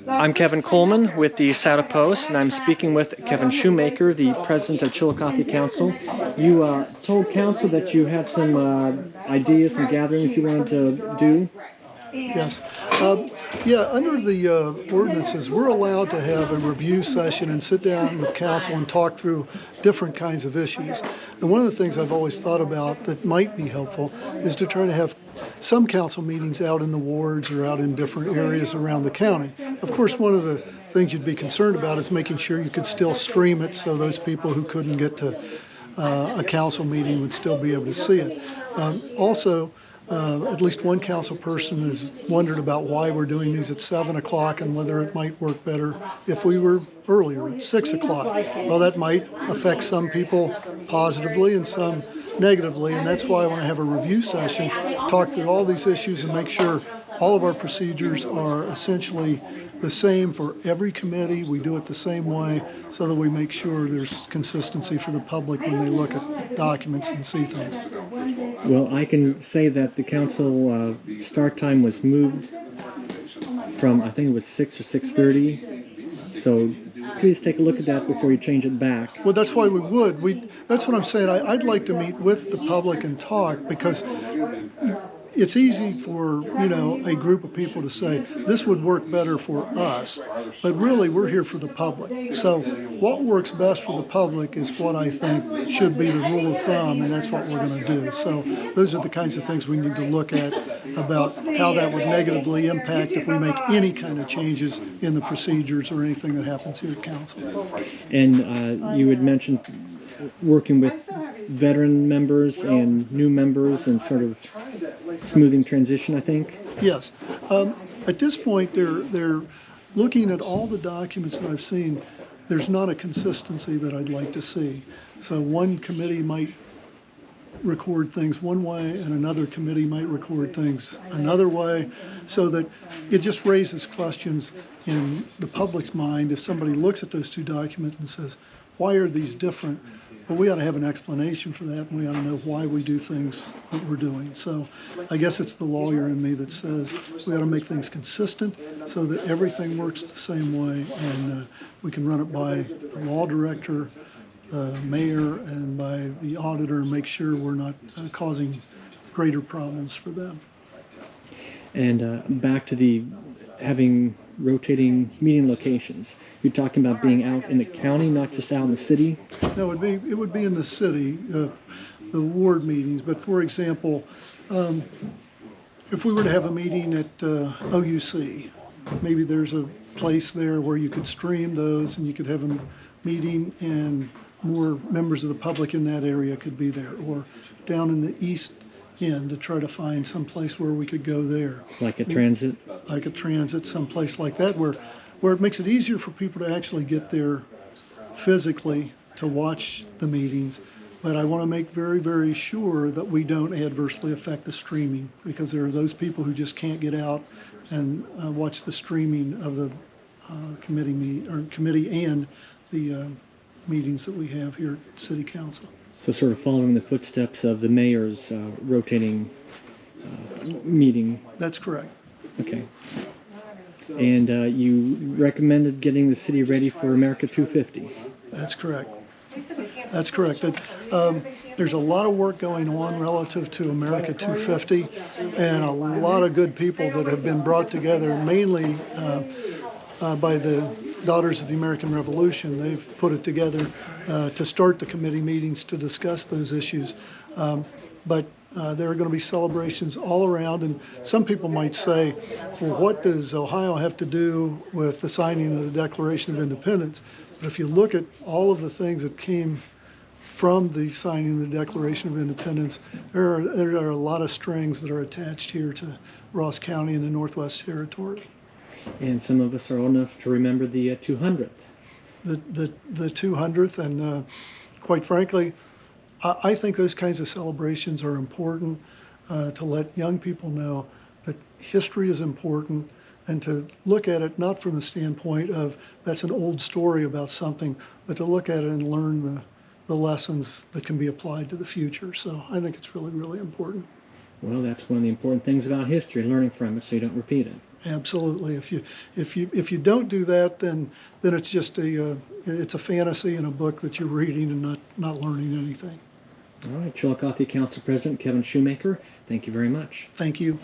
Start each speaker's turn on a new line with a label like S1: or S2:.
S1: I'm Kevin Coleman with the Saddle Post, and I'm speaking with Kevin Shoemaker, the president of Chillicothe Council. You told council that you had some ideas, some gatherings you wanted to do.
S2: Yes. Yeah, under the ordinances, we're allowed to have a review session and sit down with council and talk through different kinds of issues. And one of the things I've always thought about that might be helpful is to try to have some council meetings out in the wards or out in different areas around the county. Of course, one of the things you'd be concerned about is making sure you could still stream it so those people who couldn't get to a council meeting would still be able to see it. Also, at least one council person has wondered about why we're doing these at 7 o'clock and whether it might work better if we were earlier at 6 o'clock. Well, that might affect some people positively and some negatively, and that's why I want to have a review session, talk through all these issues and make sure all of our procedures are essentially the same for every committee. We do it the same way so that we make sure there's consistency for the public when they look at documents and see things.
S1: Well, I can say that the council start time was moved from, I think it was 6 or 6:30. So please take a look at that before you change it back.
S2: Well, that's why we would. That's what I'm saying. I'd like to meet with the public and talk, because it's easy for, a group of people to say, this would work better for us, but really we're here for the public. So what works best for the public is what I think should be the rule of thumb, and that's what we're going to do. So those are the kinds of things we need to look at about how that would negatively impact if we make any kind of changes in the procedures or anything that happens here at council.
S1: And you had mentioned working with veteran members and new members and sort of smoothing transition, I think.
S2: Yes. At this point, they're looking at all the documents that I've seen. There's not a consistency that I'd like to see. So one committee might record things one way and another committee might record things another way, so that it just raises questions in the public's mind if somebody looks at those two documents and says, why are these different? Well, we ought to have an explanation for that, and we ought to know why we do things that we're doing. So I guess it's the lawyer in me that says we ought to make things consistent so that everything works the same way, and we can run it by the law director, mayor, and by the auditor, and make sure we're not causing greater problems for them.
S1: And back to the having rotating meeting locations. You're talking about being out in the county, not just out in the city?
S2: No, it would be in the city, the ward meetings. But for example, if we were to have a meeting at OUC, maybe there's a place there where you could stream those and you could have a meeting and more members of the public in that area could be there, or down in the east end to try to find some place where we could go there.
S1: Like a transit?
S2: Like a transit, someplace like that where it makes it easier for people to actually get there physically to watch the meetings. But I want to make very, very sure that we don't adversely affect the streaming, because there are those people who just can't get out and watch the streaming of the committee and the meetings that we have here at City Council.
S1: So sort of following the footsteps of the mayor's rotating meeting.
S2: That's correct.
S1: Okay. And you recommended getting the city ready for America 250.
S2: That's correct. That's correct. There's a lot of work going on relative to America 250, and a lot of good people that have been brought together, mainly by the Daughters of the American Revolution. They've put it together to start the committee meetings to discuss those issues. But there are going to be celebrations all around, and some people might say, well, what does Ohio have to do with the signing of the Declaration of Independence? But if you look at all of the things that came from the signing of the Declaration of Independence, there are a lot of strings that are attached here to Ross County and the Northwest Territory.
S1: And some of us are old enough to remember the 200th.
S2: The 200th, and quite frankly, I think those kinds of celebrations are important to let young people know that history is important, and to look at it not from the standpoint of that's an old story about something, but to look at it and learn the lessons that can be applied to the future. So I think it's really, really important.
S1: Well, that's one of the important things about history, learning from it so you don't repeat it.
S2: Absolutely. If you don't do that, then it's just it's a fantasy in a book that you're reading and not learning anything.
S1: All right, Chillicothe Council President Kevin Shoemaker, thank you very much.
S2: Thank you.